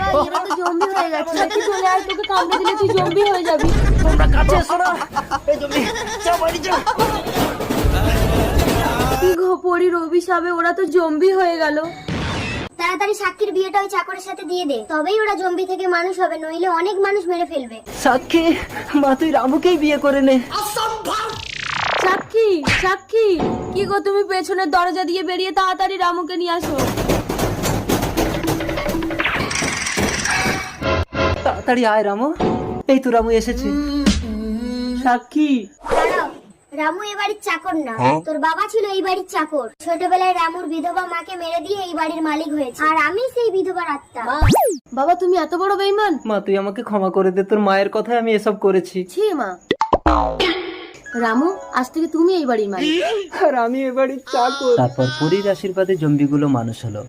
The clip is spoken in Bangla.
বাবা এরা তো জম্বি হয়ে গেছে, তুই চলে আয়, তোকে কামড়ে দিলে তুই জম্বি হয়ে যাবি। তোমরা কাছে এসো না, এই জম্বি যাও বাড়ি যাও। কি গো পরির অভিশাপে ওরা তো জম্বি হয়ে গেল। তাড়াতাড়ি সাক্ষীর বিয়েটা ওই চাকরের সাথে দিয়ে দে, তবেই ওরা জম্বি থেকে মানুষ হবে, নইলে অনেক মানুষ মেরে ফেলবে। সাক্ষী, মা তুই রামুকেই বিয়ে করে নে। সাক্ষী, সাক্ষী, কি গো তুমি পেছনের দরজা দিয়ে বেরিয়ে তাড়াতাড়ি রামুকে নিয়ে আসো। তাড়াতাড়ি আয় রামু, এই তো রামু এসেছে। সাক্ষী, দাঁড়াও, রামু এই বাড়ির চাকর না, তোর বাবা ছিল এই বাড়ির চাকর। ছোটবেলায় রামুর বিধবা মাকে মেরে দিয়ে এই বাড়ির মালিক হয়েছে, আর আমি সেই বিধবার আত্মা। বাবা তুমি এত বড় বেঈমান। মা তুই আমাকে ক্ষমা করে দে, তোর মায়ের কথায় আমি এসব করেছি। ছি মা। রামু আজ থেকে তুমি এই বাড়ির মালিক। আর আমি এ বাড়ির চাকর। তারপর পরীর আশীর্বাদে জম্বিগুলো মানুষ হলো।